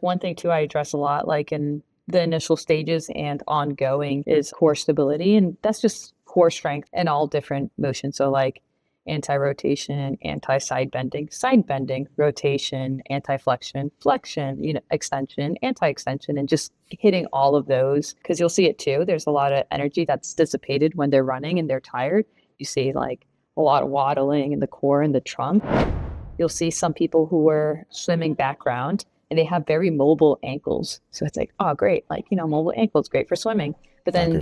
One thing too I address a lot, like in the initial stages and ongoing, is core stability. And that's just core strength in all different motions. So like anti-rotation, side bending, rotation, anti-flexion, flexion, extension, anti-extension, and just hitting all of those. Because you'll see it too. There's a lot of energy that's dissipated when they're running and they're tired. You see like a lot of waddling in the core and the trunk. You'll see some people who are swimming background and they have very mobile ankles. So it's like, oh, great. Like, mobile ankles, great for swimming. But then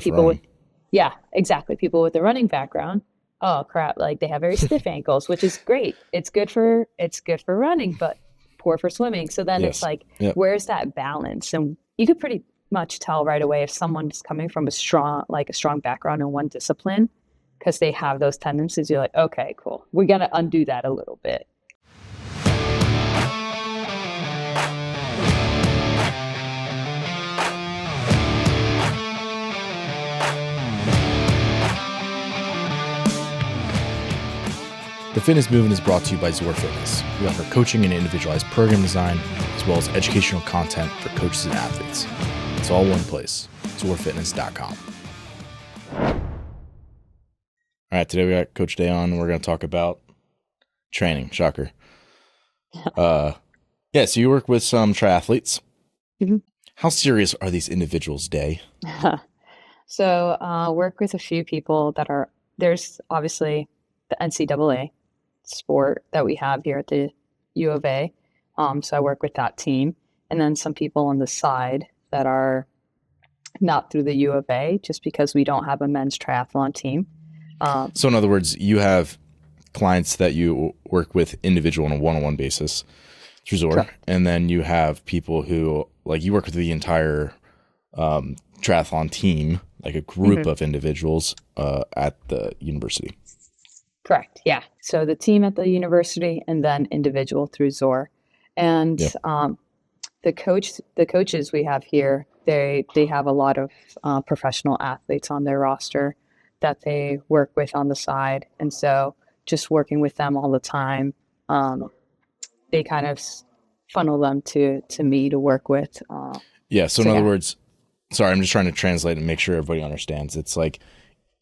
yeah, exactly. People with a running background, oh crap, like they have very stiff ankles, which is great. It's good for running, but poor for swimming. So then it's like, where's that balance? And you could pretty much tell right away if someone's coming from a strong background in one discipline, because they have those tendencies. You're like, okay, cool. We're going to undo that a little bit. The Fitness Movement is brought to you by Zor Fitness. We offer coaching and individualized program design, as well as educational content for coaches and athletes. It's all one place, zorfitness.com. All right, today we got Coach Day on, and we're going to talk about training. Shocker. So you work with some triathletes. Mm-hmm. How serious are these individuals, Day? So work with a few people there's obviously the NCAA sport that we have here at the U of A. So I work with that team, and then some people on the side that are not through the U of A, just because we don't have a men's triathlon team. So in other words, you have clients that you work with individual on a one-on-one basis through Zor. Correct. And then you have people who, like, you work with the entire triathlon team, like a group of individuals at the university. Correct. Yeah. So the team at the university and then individual through Zor. And the coaches we have here, they have a lot of professional athletes on their roster that they work with on the side. And so just working with them all the time, they kind of funnel them to me to work with. So in other words, sorry, I'm just trying to translate and make sure everybody understands. It's like,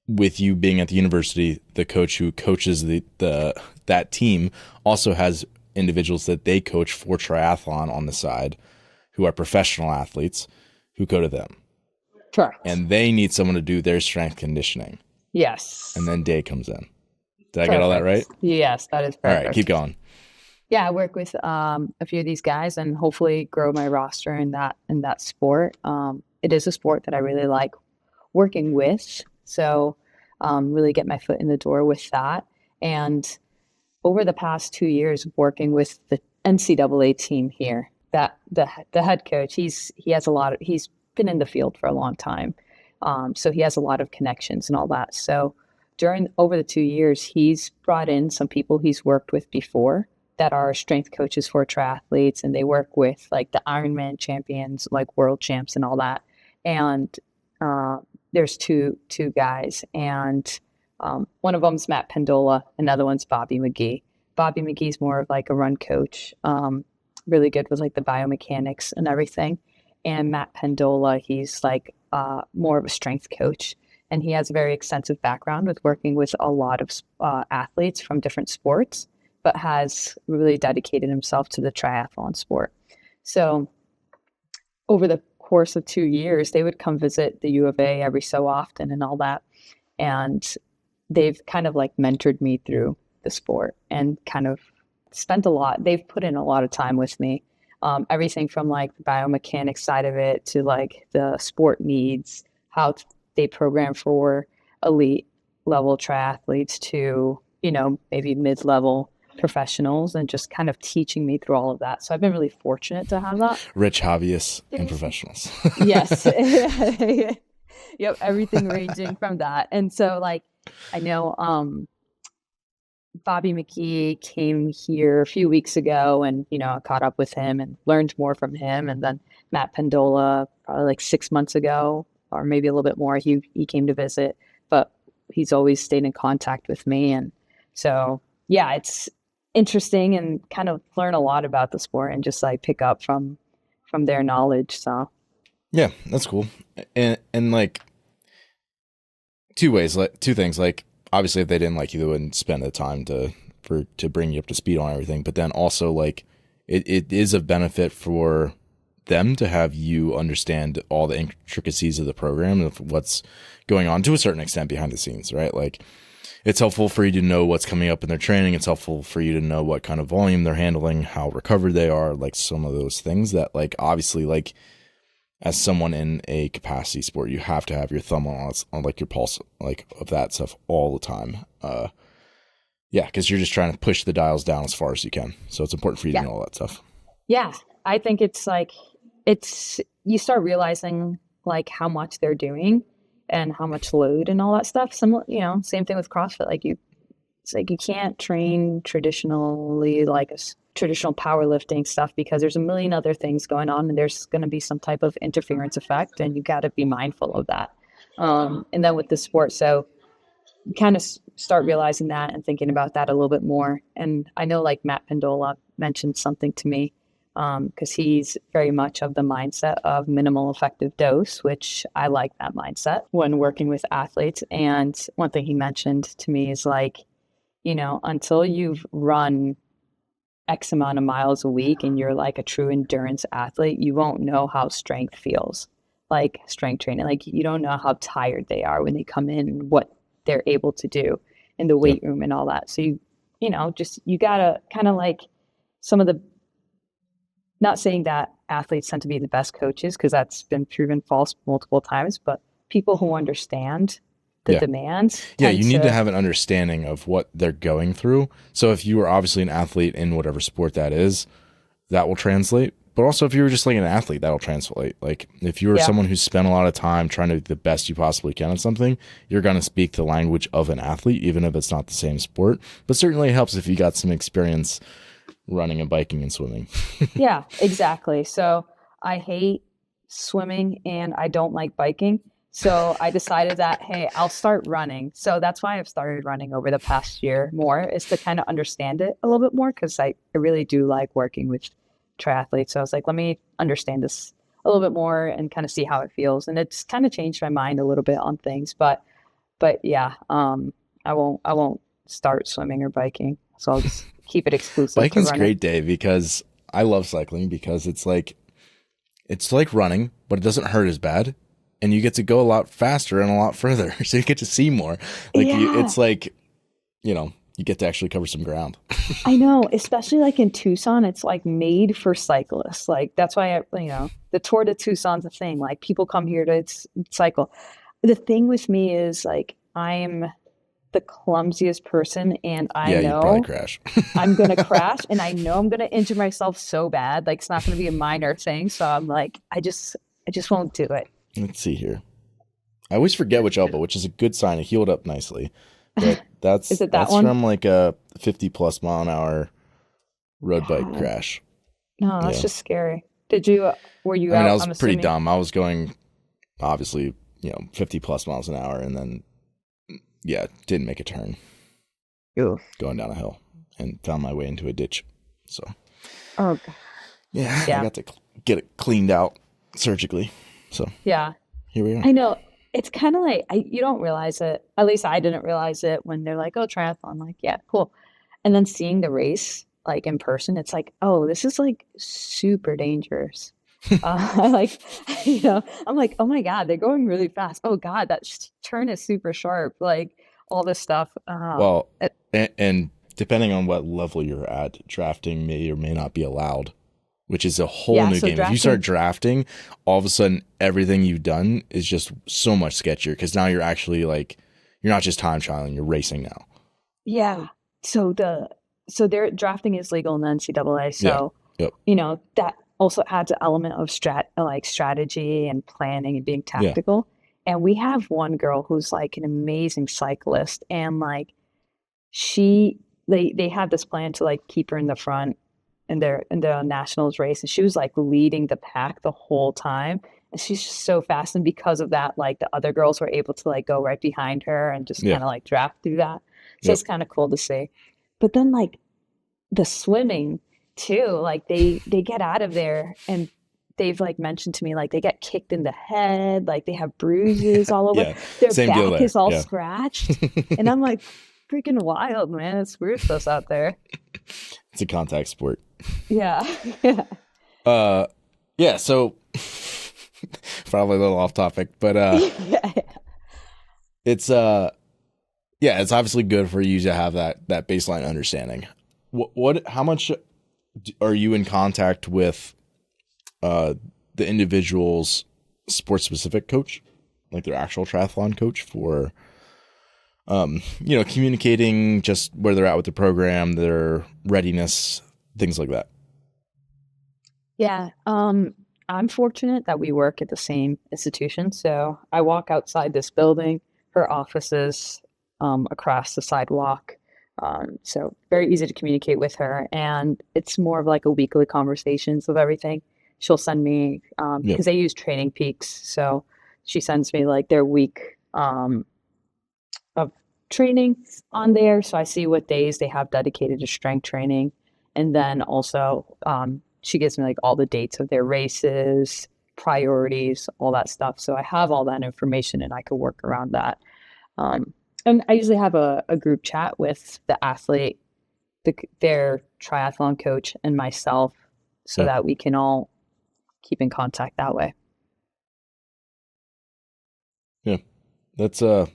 with you being at the university, the coach who coaches that team also has individuals that they coach for triathlon on the side who are professional athletes who go to them. Correct. And they need someone to do their strength conditioning. Yes. And then Day comes in. Did I get all that right? Yes, that is perfect. All right, keep going. Yeah, I work with a few of these guys and hopefully grow my roster in that sport. It is a sport that I really like working with. So really get my foot in the door with that. And over the past 2 years working with the NCAA team here, that the head coach, he's been in the field for a long time. So he has a lot of connections and all that. So over the 2 years, he's brought in some people he's worked with before that are strength coaches for triathletes, and they work with like the Ironman champions, like world champs and all that. And there's two guys, and one of them's Matt Pendola, another one's Bobby McGee. Bobby McGee's more of like a run coach, really good with like the biomechanics and everything. And Matt Pendola, he's like more of a strength coach, and he has a very extensive background with working with a lot of athletes from different sports, but has really dedicated himself to the triathlon sport. So over the course of 2 years, they would come visit the U of A every so often and all that. And they've kind of like mentored me through the sport and kind of they've put in a lot of time with me. Everything from like the biomechanics side of it to like the sport needs, how they program for elite level triathletes to, maybe mid-level professionals, and just kind of teaching me through all of that. So I've been really fortunate to have that. Rich hobbyists and professionals. Yes. Yep. Everything ranging from that. And so like, I know Bobby McGee came here a few weeks ago, and, I caught up with him and learned more from him. And then Matt Pendola, probably like 6 months ago, or maybe a little bit more, he came to visit, but he's always stayed in contact with me. And so, yeah, it's interesting and kind of learn a lot about the sport and just like pick up from from their knowledge. So Yeah, that's cool. And like two things. Like obviously, if they didn't like you, they wouldn't spend the time to bring you up to speed on everything. But then also like it is a benefit for them to have you understand all the intricacies of the program and of what's going on to a certain extent behind the scenes, right? Like it's helpful for you to know what's coming up in their training. It's helpful for you to know what kind of volume they're handling, how recovered they are, like some of those things that like obviously like as someone in a capacity sport, you have to have your thumb on like your pulse, like of that stuff all the time. Yeah, because you're just trying to push the dials down as far as you can. So it's important for you to know all that stuff. yeah, I think it's like you start realizing like how much they're doing and how much load and all that stuff. Same thing with CrossFit. It's like you can't train traditionally like traditional powerlifting stuff because there's a million other things going on and there's going to be some type of interference effect and you got to be mindful of that. And then with the sport, so you kind of start realizing that and thinking about that a little bit more. And I know like Matt Pendola mentioned something to me because he's very much of the mindset of minimal effective dose, which I like that mindset when working with athletes. And one thing he mentioned to me is like, until you've run X amount of miles a week and you're like a true endurance athlete, you won't know how strength feels, like strength training. Like you don't know how tired they are when they come in and what they're able to do in the weight room and all that. So you gotta kind of like some of the, not saying that athletes tend to be the best coaches because that's been proven false multiple times, but people who understand the demands. Yeah, you need to have an understanding of what they're going through. So if you were obviously an athlete in whatever sport that is, that will translate. But also if you were just like an athlete, that'll translate. Like if you were someone who's spent a lot of time trying to do the best you possibly can at something, you're going to speak the language of an athlete, even if it's not the same sport. But certainly it helps if you got some experience running and biking and swimming. Yeah, exactly. So I hate swimming and I don't like biking. So I decided that, hey, I'll start running. So that's why I've started running over the past year more, is to kind of understand it a little bit more because I really do like working with triathletes. So I was like, let me understand this a little bit more and kind of see how it feels. And it's kind of changed my mind a little bit on things. But yeah, I won't start swimming or biking. So I'll just keep it exclusive. Biking's great, Dave, because I love cycling because it's like running, but it doesn't hurt as bad. And you get to go a lot faster and a lot further. So you get to see more. It's like, you get to actually cover some ground. I know, especially like in Tucson, it's like made for cyclists. Like that's why, the Tour de Tucson's a thing. Like people come here to cycle. The thing with me is like, I'm the clumsiest person and I know you'd probably crash. I'm going to crash and I know I'm going to injure myself so bad. Like it's not going to be a minor thing. So I'm like, I just won't do it. Let's see here. I always forget which elbow, which is a good sign. It healed up nicely. But that's Is it that's one? from like a 50 plus mile an hour road bike crash. No, that's just scary. Were you I mean, out? I was pretty dumb. I was going obviously, 50 plus miles an hour and then didn't make a turn. Ooh. Going down a hill and found my way into a ditch. So oh yeah. I got to get it cleaned out surgically. So yeah, here we are. I know. It's kind of like, you don't realize it. At least I didn't realize it when they're like, oh, triathlon. Like, yeah, cool. And then seeing the race like in person, it's like, oh, this is like super dangerous. I'm like, oh my God, they're going really fast. Oh God, that turn is super sharp. Like all this stuff. Well, and depending on what level you're at, drafting may or may not be allowed, which is a whole new game. If you start drafting, all of a sudden everything you've done is just so much sketchier because now you're actually like, you're not just time trialing, you're racing now. Yeah. So their drafting is legal in the NCAA. So, that also adds an element of strategy and planning and being tactical. Yeah. And we have one girl who's like an amazing cyclist and like they have this plan to like keep her in the front in the nationals race. And she was like leading the pack the whole time. And she's just so fast. And because of that, like the other girls were able to like go right behind her and just kind of like draft through that. So it's kind of cool to see. But then like the swimming too, like they get out of there and they've like mentioned to me, like they get kicked in the head, like they have bruises all over, Yeah, their same deal back there. is all Yeah. scratched. And I'm like, freaking wild, man. It's weird stuff out there. It's a contact sport. Yeah. Yeah. Uh, yeah. So probably a little off topic, but Yeah. it's yeah, it's obviously good for you to have that baseline understanding. How much are you in contact with the individual's sports specific coach, like their actual triathlon coach, for communicating just where they're at with the program, their readiness, things like that? Yeah. I'm fortunate that we work at the same institution. So I walk outside this building, her office is across the sidewalk. So very easy to communicate with her. And it's more of like a weekly conversations of everything. She'll send me, Yeah. because they use Training Peaks. So she sends me like their week of training on there. So I see what days they have dedicated to strength training. And then also, she gives me like all the dates of their races, priorities, all that stuff. So I have all that information and I can work around that. And I usually have a group chat with the athlete, their triathlon coach, and myself so Yeah. that we can all keep in contact that way. Yeah. That's I'm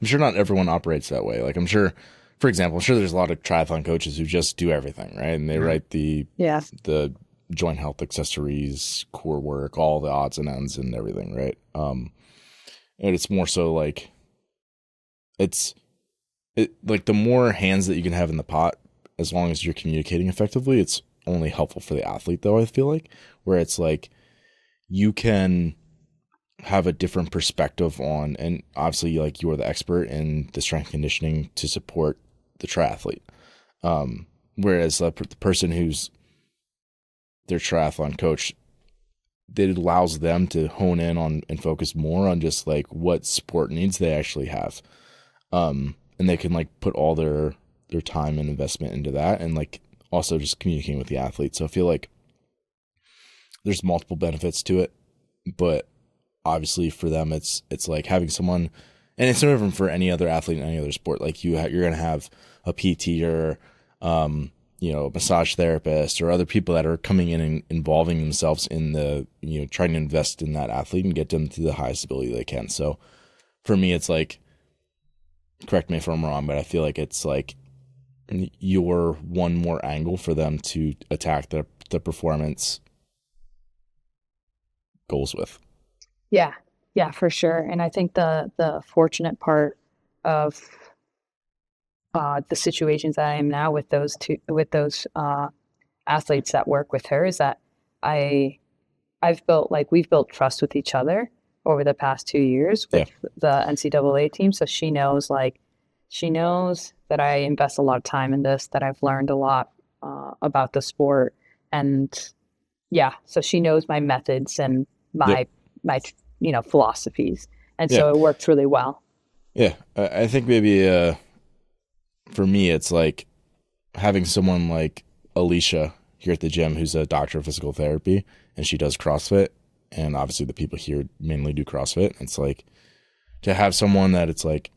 sure not everyone operates that way. Like I'm sure, for example, I'm sure there's a lot of triathlon coaches who just do everything, right? And they write the joint health accessories, core work, all the odds and ends and everything, right? And it's more so like like the more hands that you can have in the pot, as long as you're communicating effectively, it's only helpful for the athlete, though, I feel like, where it's like you can have a different perspective on, and obviously like you're the expert in the strength conditioning to support the triathlete. Whereas the person who's their triathlon coach, it allows them to hone in on and focus more on just like what sport needs they actually have. And they can like put all their time and investment into that, and like also just communicating with the athlete. So I feel like there's multiple benefits to it, but obviously for them, it's like having someone, and it's no different for any other athlete in any other sport. Like you're going to have a PT or, a massage therapist or other people that are coming in and involving themselves in the, trying to invest in that athlete and get them to the highest ability they can. So for me, it's like, correct me if I'm wrong, but I feel like it's like you're one more angle for them to attack the performance goals with. Yeah, yeah, for sure. And I think the fortunate part of the situations that I am now with those athletes that work with her is that we've built trust with each other over the past 2 years with the NCAA team. So she knows that I invest a lot of time in this, that I've learned a lot about the sport, and yeah, so she knows my methods and my philosophies, and so it works really well. Yeah, I think maybe for me, it's like having someone like Alicia here at the gym who's a doctor of physical therapy, and she does CrossFit, and obviously the people here mainly do CrossFit. It's like to have someone that it's like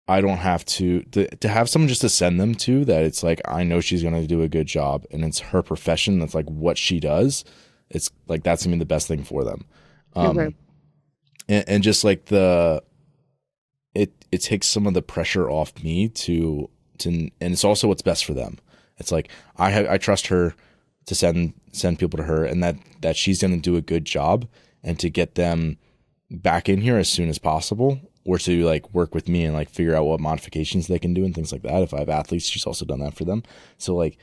I don't have to have someone just to send them to, that it's like I know she's going to do a good job and it's her profession, that's like what she does. It's like that's going to be the best thing for them. And just like it takes some of the pressure off me to and it's also what's best for them. It's like I trust her to send people to her, and that she's going to do a good job and to get them back in here as soon as possible, or to like work with me and like figure out what modifications they can do and things like that. If I have athletes, she's also done that for them. So like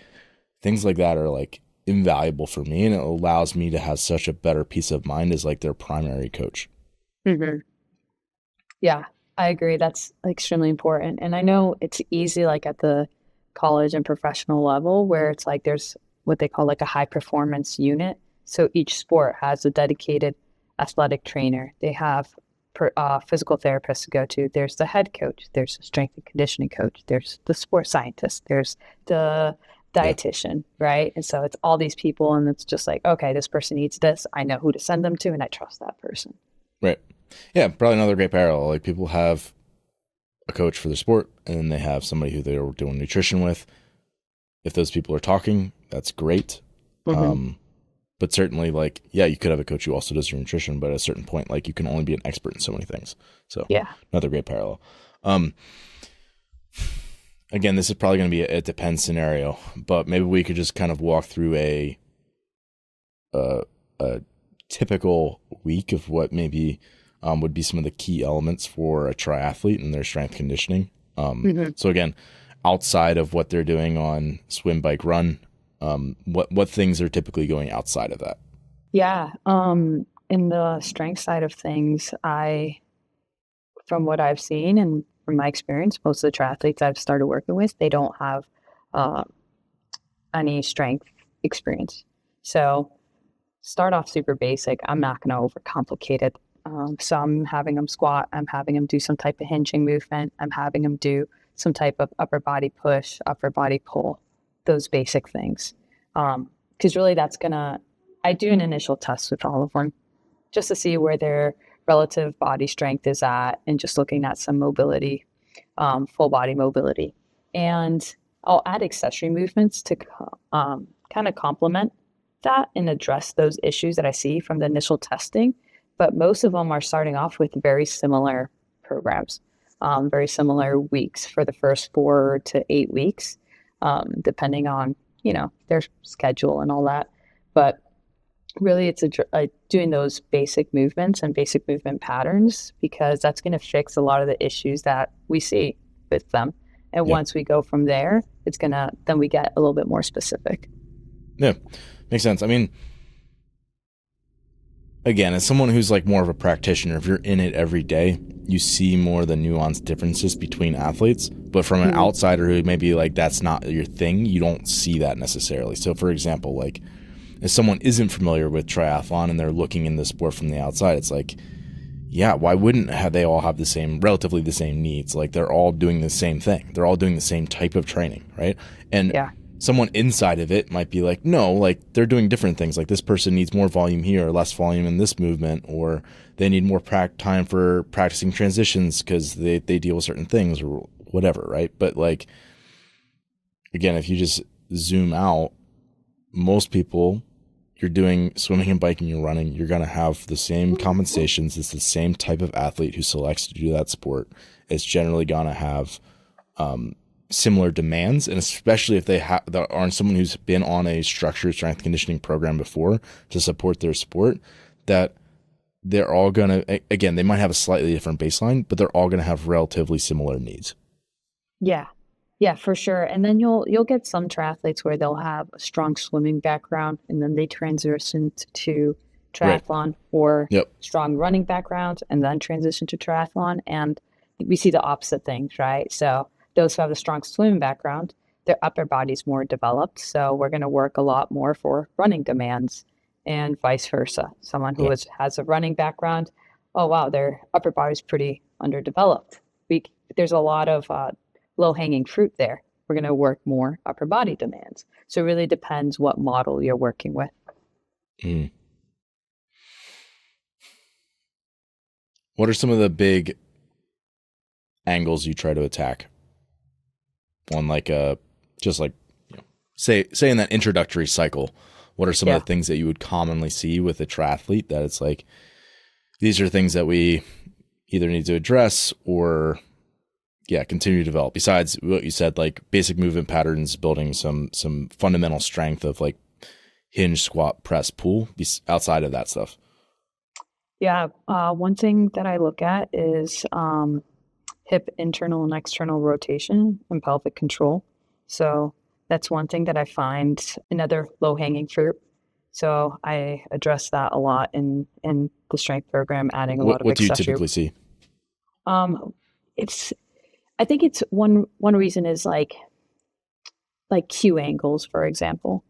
things like that are like invaluable for me, and it allows me to have such a better peace of mind as like their primary coach. Mm-hmm. Yeah, I agree. That's extremely important. And I know it's easy like at the college and professional level where it's like there's what they call like a high performance unit. So each sport has a dedicated athletic trainer. They have physical therapists to go to. There's the head coach. There's the strength and conditioning coach. There's the sports scientist. There's the Yeah. dietitian, right? And so it's all these people, and it's just like, okay, this person needs this. I know who to send them to, and I trust that person. Right. Yeah. Probably another great parallel. Like people have a coach for their sport, and then they have somebody who they're doing nutrition with. If those people are talking, that's great. Mm-hmm. But certainly, like, yeah, you could have a coach who also does your nutrition, but at a certain point, like, you can only be an expert in so many things. So, Yeah. another great parallel. Um, Again, this is probably going to be a depends scenario, but maybe we could just kind of walk through a, a typical week of what maybe would be some of the key elements for a triathlete and their strength conditioning. Mm-hmm. So again, outside of what they're doing on swim, bike, run, what things are typically going outside of that? Yeah. In the strength side of things, from what I've seen and from my experience, most of the triathletes I've started working with, they don't have uh, any strength experience. So start off super basic. I'm not going to overcomplicate it. So I'm having them squat. I'm having them do some type of hinging movement. I'm having them do some type of upper body push, upper body pull, those basic things. Because really I do an initial test with all of them just to see where their relative body strength is at and just looking at some mobility, full body mobility. And I'll add accessory movements to kind of complement that and address those issues that I see from the initial testing. But most of them are starting off with very similar programs, very similar weeks for the first 4 to 8 weeks, depending on, their schedule and all that. But really, it's doing those basic movements and basic movement patterns because that's going to fix a lot of the issues that we see with them. And Yeah. once we go from there, then we get a little bit more specific. Yeah. Makes sense. I mean, again, as someone who's like more of a practitioner, if you're in it every day, you see more the nuanced differences between athletes. But from an outsider who maybe like that's not your thing, you don't see that necessarily. So, for example, like if someone isn't familiar with triathlon and they're looking in the sport from the outside, it's like, yeah, why wouldn't they all have relatively the same needs? Like they're all doing the same thing. They're all doing the same type of training, right? And Yeah. someone inside of it might be like, no, like they're doing different things. Like this person needs more volume here or less volume in this movement, or they need more time for practicing transitions because they deal with certain things or whatever, right? But like, again, if you just zoom out, most people, you're doing swimming and biking, you're running, you're going to have the same compensations. It's the same type of athlete who selects to do that sport. It's generally going to have similar demands, and especially if they are someone who's been on a structured strength conditioning program before to support their sport, that they're all going to, again, they might have a slightly different baseline, but they're all going to have relatively similar needs. Yeah. Yeah, for sure. And then you'll get some triathletes where they'll have a strong swimming background and then they transition to Right. triathlon, or Yep. strong running background and then transition to triathlon. And we see the opposite things, right? So those who have a strong swimming background, their upper body's more developed. So we're going to work a lot more for running demands and vice versa. Someone who Yeah. has a running background, oh, wow, their upper body's pretty underdeveloped. There's a lot of low-hanging fruit there. We're going to work more upper body demands. So it really depends what model you're working with. Mm. What are some of the big angles you try to attack on like just like, say in that introductory cycle? What are some of the things that you would commonly see with a triathlete that it's like, these are things that we either need to address or continue to develop, besides what you said, like basic movement patterns, building some fundamental strength of like hinge, squat, press, pull, outside of that stuff? Yeah, one thing that I look at is hip internal and external rotation and pelvic control. So that's one thing that I find another low-hanging fruit. So I address that a lot in the strength program, adding a lot of What do you accessory. typically see? It's I think it's one reason is like Q angles, for example.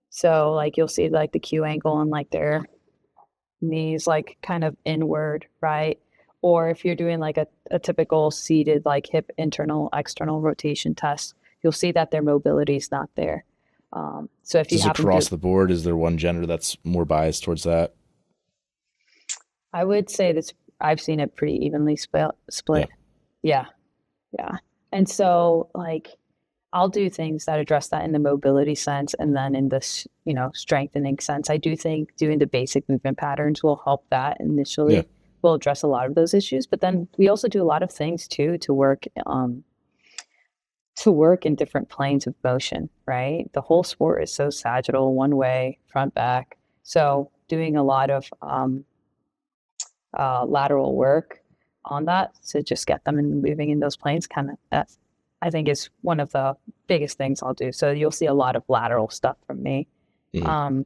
So like you'll see like the Q angle and like their knees like kind of inward, right? Or if you're doing like a typical seated like hip internal external rotation test, you'll see that their mobility is not there. So if you Just happen across to, the board, is there one gender that's more biased towards that? I would say this, I've seen it pretty evenly Yeah. split. Yeah. Yeah. And so like I'll do things that address that in the mobility sense and then in this, strengthening sense. I do think doing the basic movement patterns will help that Yeah. initially. Will address a lot of those issues, but then we also do a lot of things too to work in different planes of motion, right? The whole sport is so sagittal, one way, front, back. So doing a lot of lateral work on that to just get them and moving in those planes kind of that I think is one of the biggest things I'll do. So you'll see a lot of lateral stuff from me. Hmm. Um,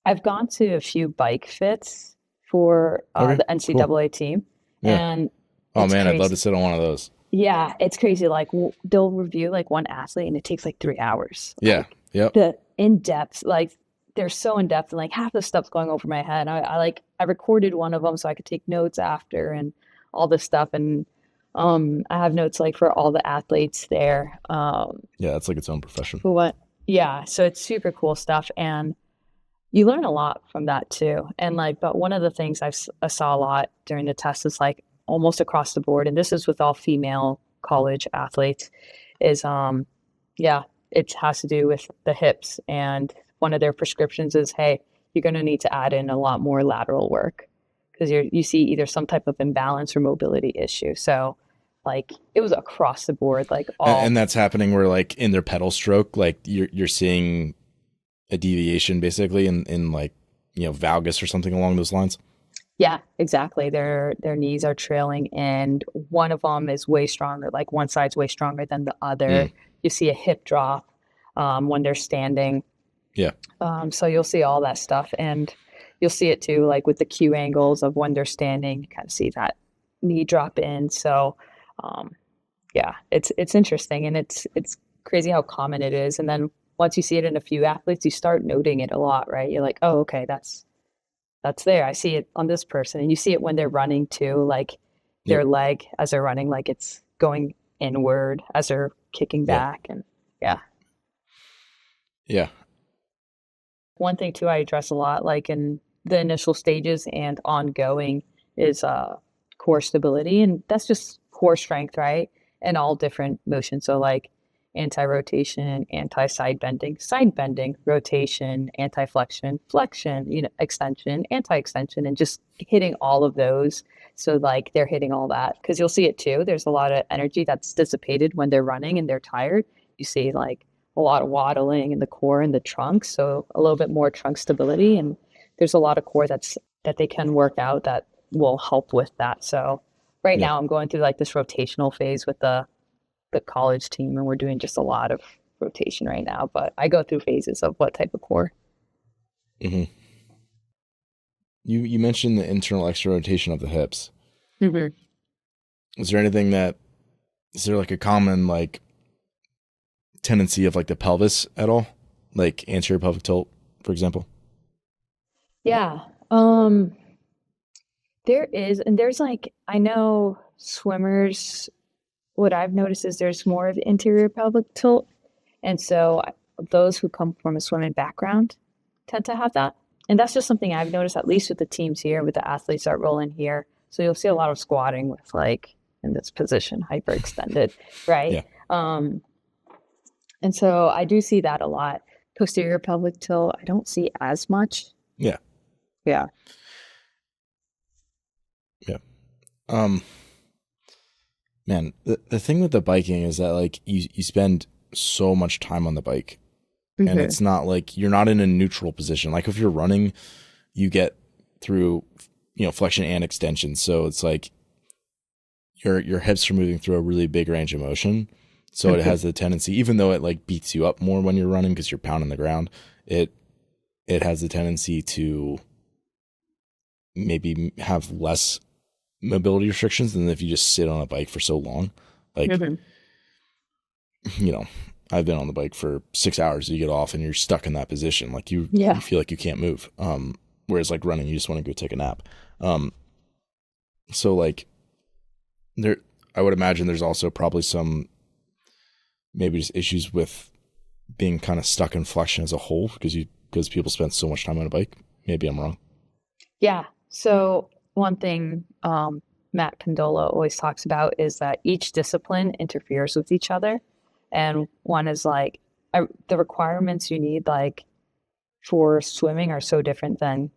I've gone to a few bike fits for Okay. the Cool. NCAA team, Yeah. and Oh it's man, I'd love crazy. to sit on one of those. Yeah, it's crazy. Like they'll review like one athlete, and it takes like 3 hours. Yeah. Like Yep. the in depth, like they're so in depth, and like half the stuff's going over my head. I recorded one of them so I could take notes after and all this stuff, and I have notes like for all the athletes there. Yeah. It's like its own profession. Who what? Yeah, so it's super cool stuff, and you learn a lot from that too. And like, but one of the things I saw a lot during the test is like almost across the board, and this is with all female college athletes, is yeah, it has to do with the hips. And one of their prescriptions is, hey, you're going to need to add in a lot more lateral work because you see either some type of imbalance or mobility issue. So like it was across the board, like And all. that's happening where like in their pedal stroke, like you're seeing a deviation basically in like, valgus or something along those lines. Yeah, exactly. Their knees are trailing, and one of them is way stronger. Like one side's way stronger than the other. Mm. You see a hip drop when they're standing. Yeah. So you'll see all that stuff, and you'll see it too, like with the Q angles of when they're standing. You kind of see that knee drop in. So um, yeah, it's interesting, and it's crazy how common it is. And then once you see it in a few athletes, you start noting it a lot, right? You're like, oh, okay, that's there. I see it on this person. And you see it when they're running too, like Yep. their leg as they're running, like it's going inward as they're kicking Yeah. back. And yeah. Yeah. One thing too I address a lot, like in the initial stages and ongoing, is core stability. And that's just core strength, right? And all different motions. So like anti-rotation, side bending, rotation, anti-flexion, flexion, extension, anti-extension, and just hitting all of those. So like they're hitting all that because you'll see it too. There's a lot of energy that's dissipated when they're running and they're tired. You see like a lot of waddling in the core and the trunk, so a little bit more trunk stability. And there's a lot of core that they can work out that will help with that. So right Yeah. now I'm going through like this rotational phase with the college team, and we're doing just a lot of rotation right now. But I go through phases of what type of core. Hmm. You mentioned the internal external rotation of the hips. Mm-hmm. Is there like a common like tendency of like the pelvis at all? Like anterior pelvic tilt, for example? Yeah. There is, and there's like, I know swimmers, what I've noticed is there's more of interior pelvic tilt. And so those who come from a swimming background tend to have that. And that's just something I've noticed, at least with the teams here, with the athletes that roll in here. So you'll see a lot of squatting with like in this position, hyperextended, right? Yeah. And so I do see that a lot. Posterior pelvic tilt, I don't see as much. Yeah. Yeah. Yeah. Um, Man, the thing with the biking is that like you spend so much time on the bike, and Mm-hmm. it's not like you're not in a neutral position. Like if you're running, you get through, flexion and extension. So it's like your hips are moving through a really big range of motion. So it has the tendency, even though it like beats you up more when you're running because you're pounding the ground, it has the tendency to maybe have less mobility restrictions than if you just sit on a bike for so long. Like, Mm-hmm. I've been on the bike for 6 hours. You get off and you're stuck in that position. Like you Yeah. feel like you can't move. Whereas like running, you just want to go take a nap. So like I would imagine there's also probably some maybe just issues with being kind of stuck in flexion as a whole because people spend so much time on a bike? Maybe I'm wrong. Yeah. So one thing Matt Condola always talks about is that each discipline interferes with each other. And one is like the requirements you need, like for swimming, are so different than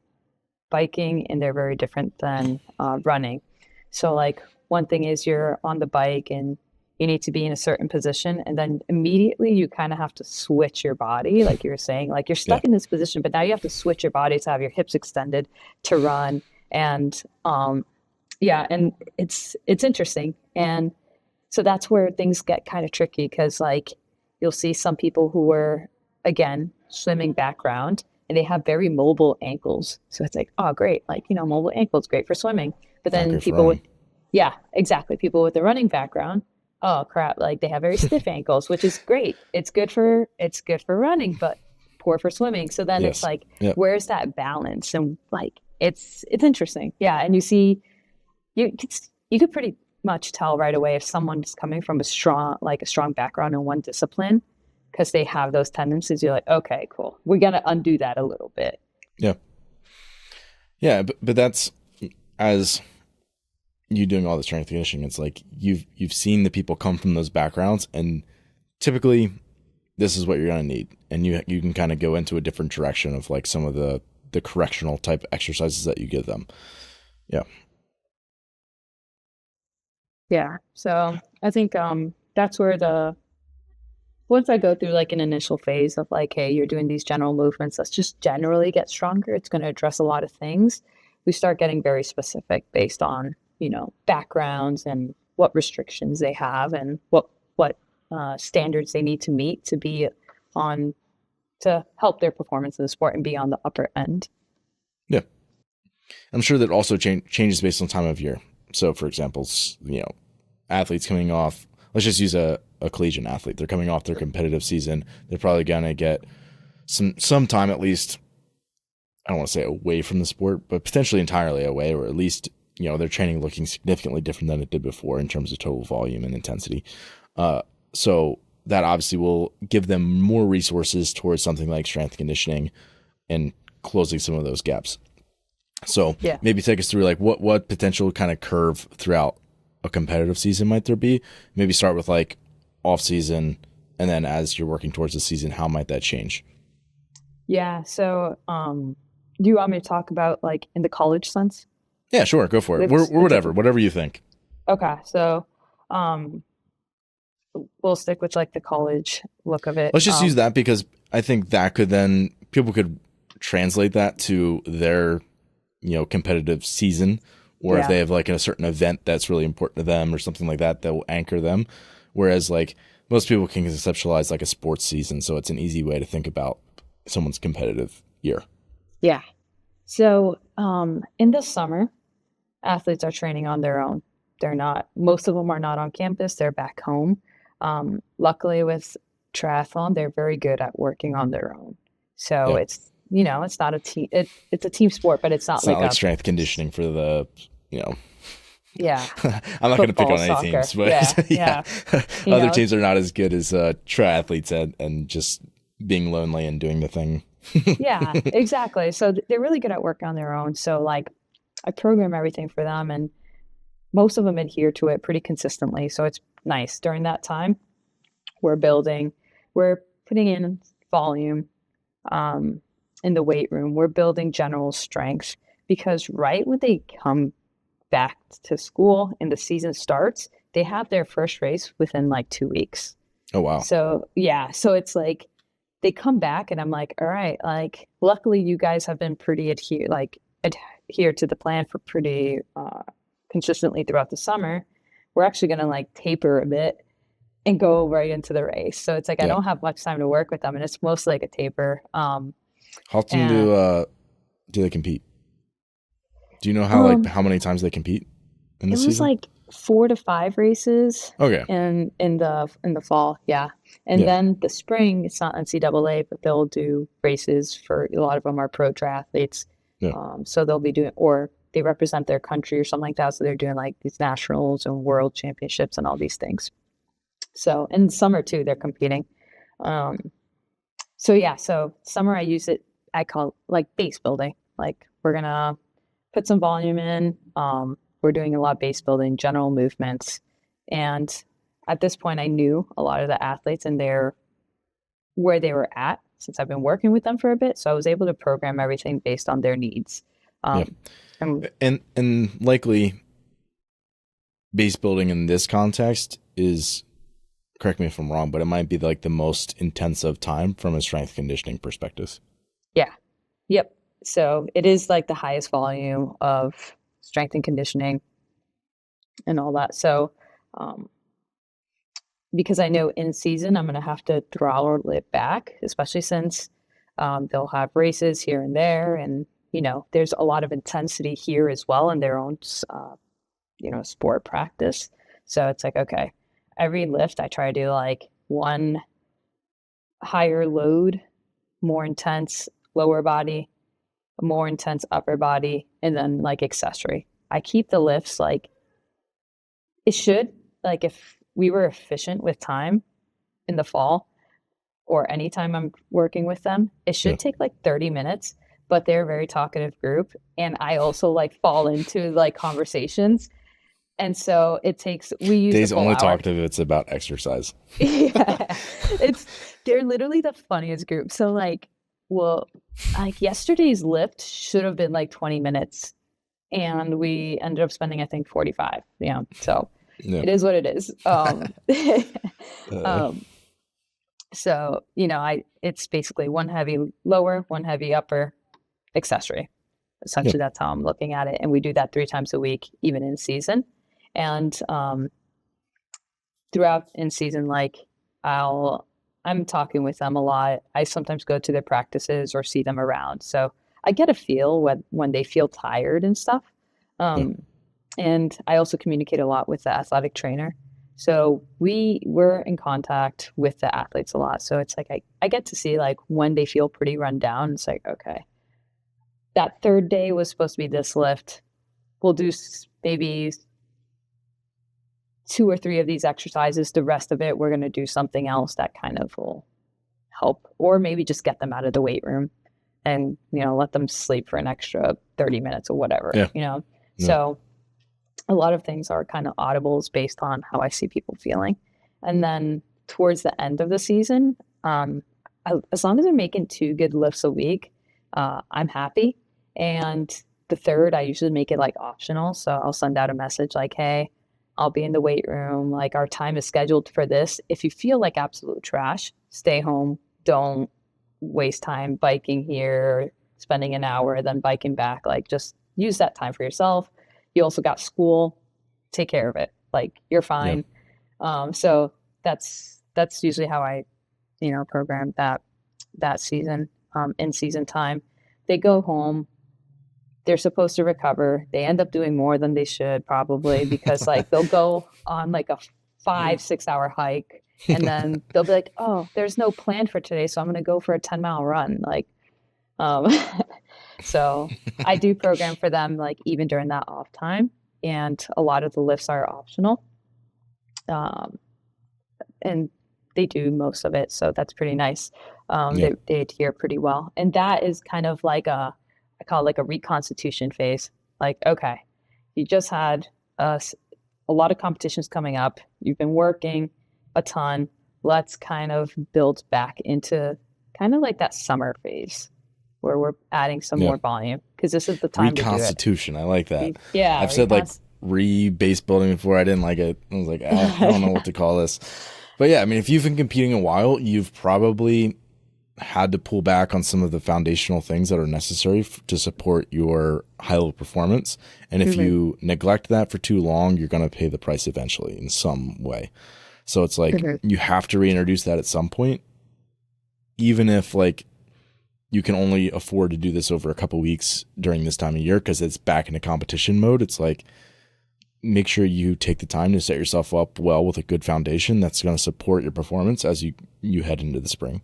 biking, and they're very different than running. So, like, one thing is you're on the bike and you need to be in a certain position, and then immediately you kind of have to switch your body, like you were saying, like you're Yeah. stuck in this position, but now you have to switch your body to have your hips extended to run. And yeah, and it's interesting. And so that's where things get kind of tricky because, like, you'll see some people who were, again, swimming background and they have very mobile ankles. So it's like, oh, great. Like, mobile ankles, great for swimming. But Not then great for people with, running. yeah, exactly. People with a running background, oh, crap. Like, they have very stiff ankles, which is great. It's good for running, but poor for swimming. So then it's Yes. like, Yeah. where's that balance? And like, it's interesting. Yeah. And you see, you could pretty much tell right away if someone's coming from a strong background in one discipline because they have those tendencies. You're like, okay, cool. We got to undo that a little bit. Yeah. Yeah. But that's as you doing all the strength conditioning. It's like you've seen the people come from those backgrounds, and typically this is what you're gonna need, and you can kind of go into a different direction of like some of the correctional type exercises that you give them. Yeah. Yeah. So I think that's where once I go through like an initial phase of like, hey, you're doing these general movements, let's just generally get stronger. It's going to address a lot of things. We start getting very specific based on, backgrounds and what restrictions they have and what standards they need to meet to be on to help their performance in the sport and be on the upper end. Yeah. I'm sure that also changes based on time of year. So, for example, athletes coming off, let's just use a collegiate athlete. They're coming off their competitive season. They're probably going to get some time at least, I don't want to say away from the sport, but potentially entirely away, or at least, their training looking significantly different than it did before in terms of total volume and intensity. So that obviously will give them more resources towards something like strength conditioning and closing some of those gaps. So Yeah. maybe take us through like what potential kind of curve throughout a competitive season might there be? Maybe start with like off season, and then as you're working towards the season, how might that change? Yeah. So, do you want me to talk about like in the college sense? Yeah, sure, go for it. With We're the whatever you think. Okay. So, um, we'll stick with like the college look of it. Let's just use that because I think that could then people could translate that to their competitive season, or if Yeah. they have like a certain event that's really important to them or something like that that will anchor them. Whereas like most people can conceptualize like a sports season, so it's an easy way to think about someone's competitive year. Yeah. So, in the summer, athletes are training on their own. Most of them are not on campus, they're back home. Luckily with triathlon, they're very good at working on their own. So Yeah. it's not a team, it's a team sport, but it's not It's not like a, strength conditioning for the, yeah, I'm not going to pick football, on any soccer. teams, but Yeah. yeah, Yeah. You other know, teams are not as good as triathletes and just being lonely and doing the thing. yeah, exactly. So they're really good at working on their own. So like I program everything for them and most of them adhere to it pretty consistently. So it's nice. During that time, we're putting in volume in the weight room. We're building general strength because right when they come back to school and the season starts, they have their first race within like 2 weeks. Oh wow. So yeah, so it's like they come back and I'm like, all right, like luckily you guys have been pretty adhere to the plan for pretty consistently throughout the summer. We're actually gonna like taper a bit and go right into the race. So it's like I Yeah. don't have much time to work with them and it's mostly like a taper. How often And do they compete? Do you know um how many times they compete in it the was season? like 4 to 5 races Okay. in the fall, yeah. And Yeah. then the spring, it's not NCAA, but they'll do races for a lot of them are pro triathletes. Yeah. So they'll be doing, or they represent their country or something like that. So they're doing like these nationals and world championships and all these things. So in summer too, they're competing. Um, So summer I use it, I call like base building. Like we're gonna put some volume in. We're doing a lot of base building, general movements. And at this point I knew a lot of the athletes and where they were at since I've been working with them for a bit. So I was able to program everything based on their needs. Yeah. And likely base building in this context is, correct me if I'm wrong, but it might be like the most intensive time from a strength conditioning perspective. Yeah. Yep. So it is like the highest volume of strength and conditioning and all that. So, because I know in season, I'm going to have to throttle it back, especially since they'll have races here and there. And, there's a lot of intensity here as well in their own, sport practice. So it's like, okay, every lift I try to do like one higher load, more intense lower body, more intense upper body, and then like accessory. I keep the lifts like it should, like if we were efficient with time in the fall or anytime I'm working with them, it should take like 30 minutes, but they're a very talkative group. And I also like fall into like conversations. And so we use Days the full only hour. talk if it's about exercise. Yeah, they're literally the funniest group. So like yesterday's lift should have been like 20 minutes and we ended up spending, I think 45. Yeah. So it is what it is. So, it's basically one heavy lower, one heavy upper, accessory. Essentially, that's how I'm looking at it. And we do that 3 times a week, even in season. And throughout in season, like I'm talking with them a lot. I sometimes go to their practices or see them around. So I get a feel when they feel tired and stuff. And I also communicate a lot with the athletic trainer. So we're in contact with the athletes a lot. So it's like I get to see like when they feel pretty run down. It's like, okay, that third day was supposed to be this lift. We'll do maybe 2 or 3 of these exercises. The rest of it, we're going to do something else that kind of will help, or maybe just get them out of the weight room and, let them sleep for an extra 30 minutes or whatever, So a lot of things are kind of audibles based on how I see people feeling. And then towards the end of the season, as long as they're making 2 good lifts a week, I'm happy. And the third, I usually make it like optional. So I'll send out a message like, hey, I'll be in the weight room. Like our time is scheduled for this. If you feel like absolute trash, stay home. Don't waste time biking here, spending an hour, then biking back. Like just use that time for yourself. You also got school, take care of it. Like you're fine. So that's usually how I, program that season, in season time. They go home. They're supposed to recover. They end up doing more than they should probably because like they'll go on like a 5-6 hour hike and then they'll be like, oh, there's no plan for today. So I'm going to go for a 10-mile run. Like, so I do program for them, like even during that off time. And a lot of the lifts are optional. And they do most of it. So that's pretty nice. They adhere pretty well. And that is kind of like I call it like a reconstitution phase. Like, okay, you just had a lot of competitions coming up. You've been working a ton. Let's kind of build back into kind of like that summer phase where we're adding some more volume because this is the time to do it. Reconstitution. I like that. Yeah. I've said like base building before. I didn't like it. I was like, I don't know what to call this. But yeah, I mean, if you've been competing a while, you've probably had to pull back on some of the foundational things that are necessary to support your high level performance. And if you neglect that for too long, you're going to pay the price eventually in some way. So it's like you have to reintroduce that at some point, even if like you can only afford to do this over a couple weeks during this time of year because it's back into competition mode. It's like, make sure you take the time to set yourself up well with a good foundation that's going to support your performance as you head into the spring.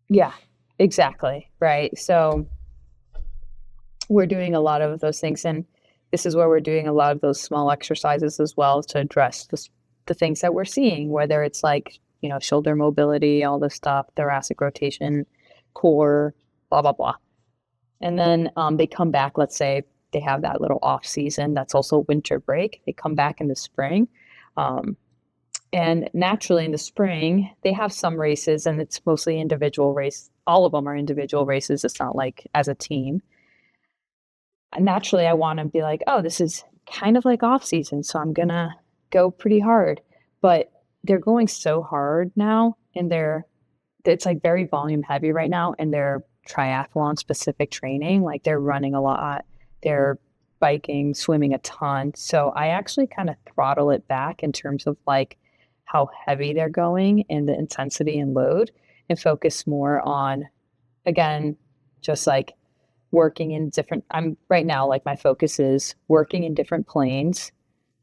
Yeah, exactly. Right. So we're doing a lot of those things. And this is where we're doing a lot of those small exercises as well to address the things that we're seeing, whether it's like, shoulder mobility, all this stuff, thoracic rotation, core, blah, blah, blah. And then they come back, let's say they have that little off season. That's also winter break. They come back in the spring. And naturally in the spring, they have some races and it's mostly individual race. All of them are individual races. It's not like as a team. And naturally, I want to be like, oh, this is kind of like off season. So I'm going to go pretty hard. But they're going so hard now and it's like very volume heavy right now. And they're triathlon specific training. Like they're running a lot. They're biking, swimming a ton. So I actually kind of throttle it back in terms of like how heavy they're going and the intensity and load, and focus more on, again, just like working in different, I'm right now, like my focus is working in different planes,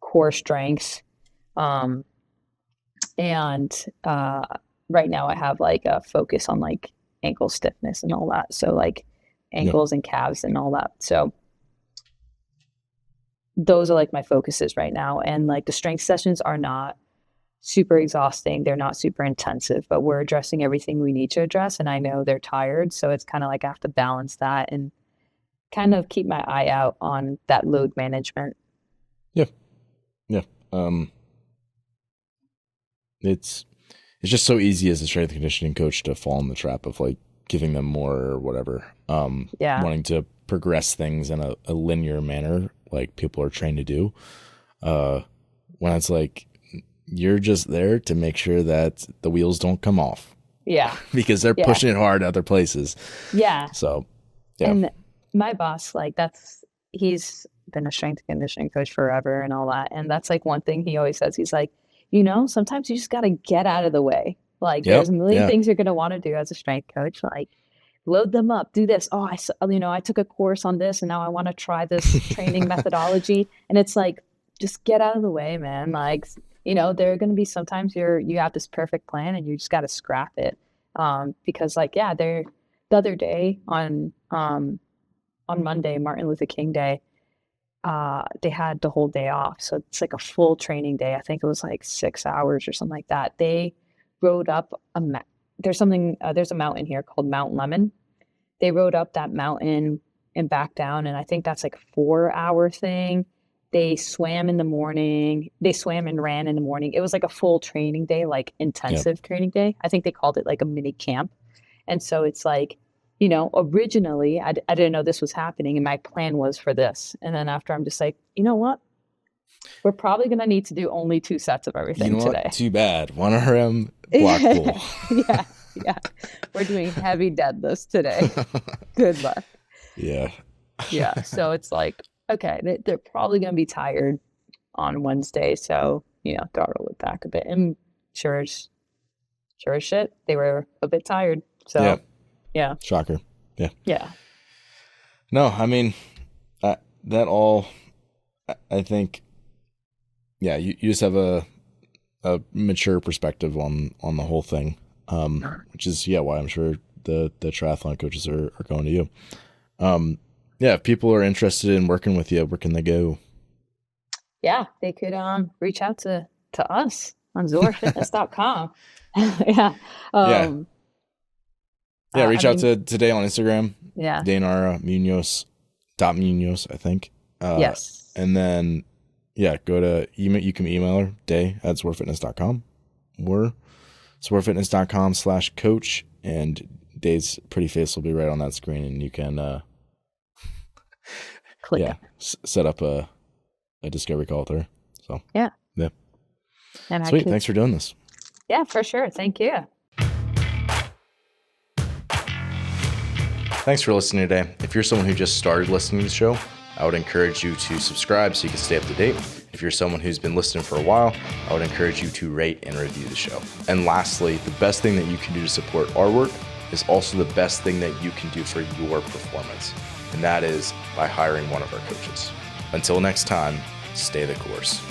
core strengths. And right now I have like a focus on like ankle stiffness and all that. So like ankles and calves and all that. So those are like my focuses right now. And like the strength sessions are not super exhausting. They're not super intensive, but we're addressing everything we need to address. And I know they're tired. So it's kind of like I have to balance that and kind of keep my eye out on that load management. Yeah. Yeah. It's just so easy as a strength and conditioning coach to fall in the trap of like giving them more or whatever. Wanting to progress things in a linear manner like people are trained to do. When it's like, you're just there to make sure that the wheels don't come off. Yeah. Because they're pushing it hard other places. Yeah. So, yeah. And my boss, like he's been a strength and conditioning coach forever and all that. And that's like one thing he always says. He's like, sometimes you just got to get out of the way. Like there's a million things you're going to want to do as a strength coach. Like load them up, do this. Oh, I took a course on this and now I want to try this training methodology. And it's like, just get out of the way, man. Like, there are going to be sometimes you have this perfect plan and you just got to scrap it. Because like, the other day on Monday, Martin Luther King Day, they had the whole day off. So it's like a full training day. I think it was like 6 hours or something like that. They rode up there's a mountain here called Mount Lemon. They rode up that mountain and back down. And I think that's like a 4-hour thing. They swam in the morning. They swam and ran in the morning. It was like a full training day, like intensive training day. I think they called it like a mini camp. And so it's like, originally I didn't know this was happening and my plan was for this. And then after I'm just like, you know what? We're probably going to need to do only 2 sets of everything today. What? Too bad. 1 RM block pull. Yeah. We're doing heavy deadlifts today. Good luck. Yeah. Yeah. So it's like, okay, they're probably going to be tired on Wednesday. So, throttle it back a bit. And sure as shit, they were a bit tired. So, yeah. Shocker. Yeah. Yeah. No, I mean, I think, you just have a mature perspective on the whole thing, which is, why I'm sure the triathlon coaches are going to you. If people are interested in working with you, where can they go? Yeah, they could reach out to us on zorfitness.com. Reach out to Day on Instagram. Yeah. Daynara Muñoz, I think. Yes. And then, go to email. You can email her, day@zorfitness.com or zorfitness.com/coach. And Day's pretty face will be right on that screen and you can, click set up a discovery call with her. So yeah. And sweet. Thanks for doing this. Yeah, for sure. Thank you. Thanks for listening today. If you're someone who just started listening to the show, I would encourage you to subscribe so you can stay up to date. If you're someone who's been listening for a while, I would encourage you to rate and review the show. And lastly, the best thing that you can do to support our work is also the best thing that you can do for your performance. And that is by hiring one of our coaches. Until next time, stay the course.